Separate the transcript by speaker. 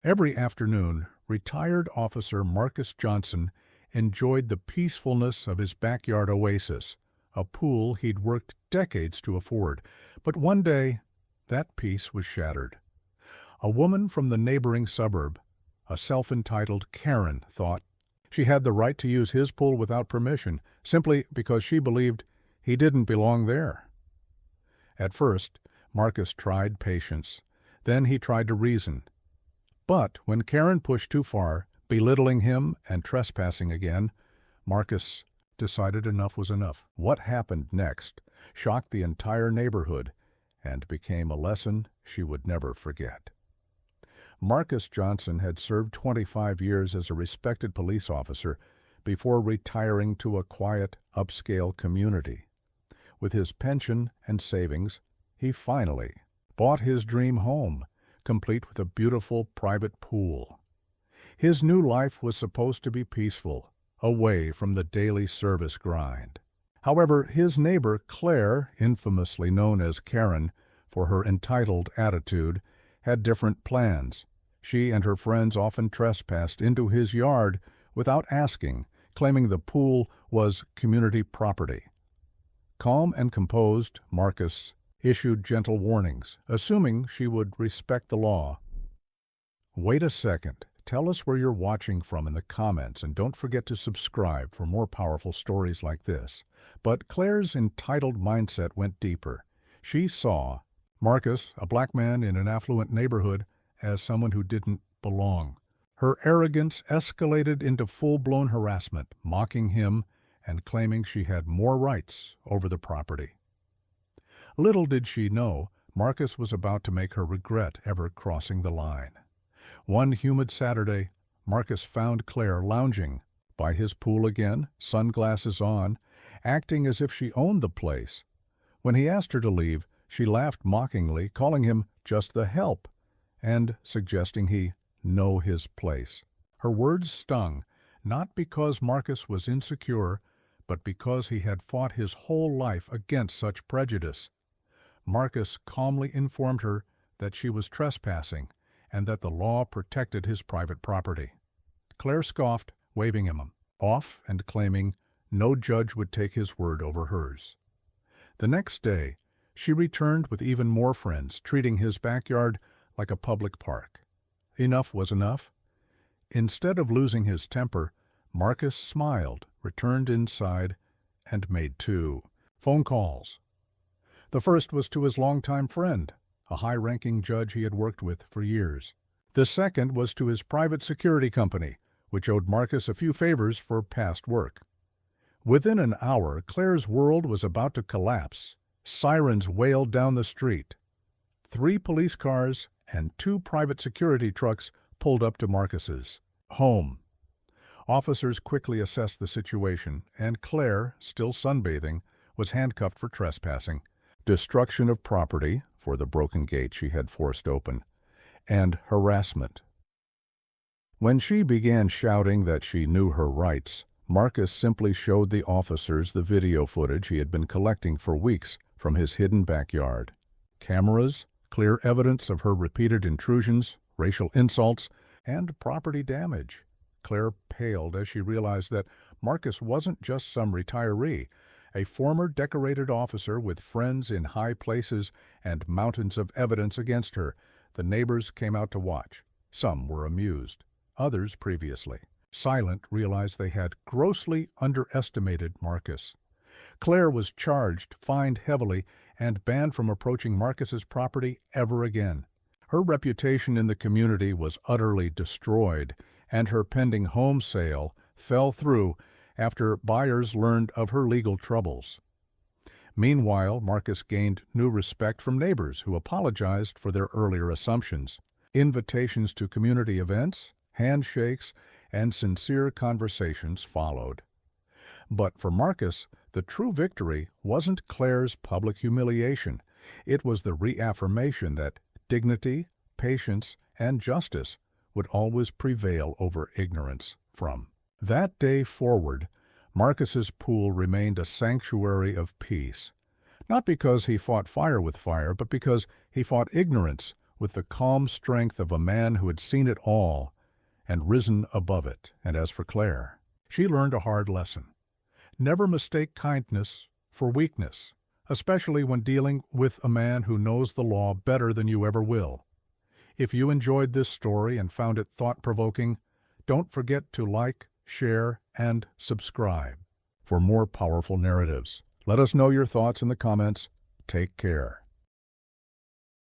Speaker 1: Every afternoon, retired officer Marcus Johnson enjoyed the peacefulness of his backyard oasis, a pool he'd worked decades to afford. But one day, that peace was shattered. A woman from the neighboring suburb, a self-entitled Karen, thought she had the right to use his pool without permission, simply because she believed he didn't belong there. At first, Marcus tried patience. Then he tried to reason. But when Karen pushed too far, belittling him and trespassing again, Marcus decided enough was enough. What happened next shocked the entire neighborhood and became a lesson she would never forget. Marcus Johnson had served 25 years as a respected police officer before retiring to a quiet, upscale community. With his pension and savings, he finally bought his dream home, complete with a beautiful private pool. His new life was supposed to be peaceful, away from the daily service grind. However, his neighbor Claire, infamously known as Karen for her entitled attitude, had different plans. She and her friends often trespassed into his yard without asking, claiming the pool was community property. Calm and composed, Marcus issued gentle warnings, assuming she would respect the law. Wait a second. Tell us where you're watching from in the comments, and don't forget to subscribe for more powerful stories like this. But Claire's entitled mindset went deeper. She saw Marcus, a black man in an affluent neighborhood, as someone who didn't belong. Her arrogance escalated into full-blown harassment, mocking him and claiming she had more rights over the property. Little did she know, Marcus was about to make her regret ever crossing the line. One humid Saturday, Marcus found Claire lounging by his pool again, sunglasses on, acting as if she owned the place. When he asked her to leave, she laughed mockingly, calling him just the help, and suggesting he know his place. Her words stung, not because Marcus was insecure, but because he had fought his whole life against such prejudice. Marcus calmly informed her that she was trespassing and that the law protected his private property. Claire scoffed, waving him off and claiming no judge would take his word over hers. The next day, she returned with even more friends, treating his backyard like a public park. Enough was enough. Instead of losing his temper, Marcus smiled, returned inside, and made 2 phone calls. The first was to his longtime friend, a high-ranking judge he had worked with for years. The second was to his private security company, which owed Marcus a few favors for past work. Within an hour, Claire's world was about to collapse. Sirens wailed down the street. 3 police cars and 2 private security trucks pulled up to Marcus's home. Officers quickly assessed the situation, and Claire, still sunbathing, was handcuffed for trespassing, destruction of property for the broken gate she had forced open, and harassment. When she began shouting that she knew her rights, Marcus simply showed the officers the video footage he had been collecting for weeks from his hidden backyard. Cameras, clear evidence of her repeated intrusions, racial insults, and property damage. Claire paled as she realized that Marcus wasn't just some retiree, a former decorated officer with friends in high places and mountains of evidence against her. The neighbors came out to watch. Some were amused, others previously silent realized they had grossly underestimated Marcus. Claire was charged, fined heavily, and banned from approaching Marcus's property ever again. Her reputation in the community was utterly destroyed, and her pending home sale fell through after buyers learned of her legal troubles. Meanwhile, Marcus gained new respect from neighbors who apologized for their earlier assumptions. Invitations to community events, handshakes, and sincere conversations followed. But for Marcus, the true victory wasn't Claire's public humiliation. It was the reaffirmation that dignity, patience, and justice would always prevail over ignorance. From that day forward, Marcus's pool remained a sanctuary of peace, not because he fought fire with fire, but because he fought ignorance with the calm strength of a man who had seen it all and risen above it. And as for Claire, she learned a hard lesson. Never mistake kindness for weakness, especially when dealing with a man who knows the law better than you ever will. If you enjoyed this story and found it thought-provoking, don't forget to like, share, and subscribe for more powerful narratives. Let us know your thoughts in the comments. Take care.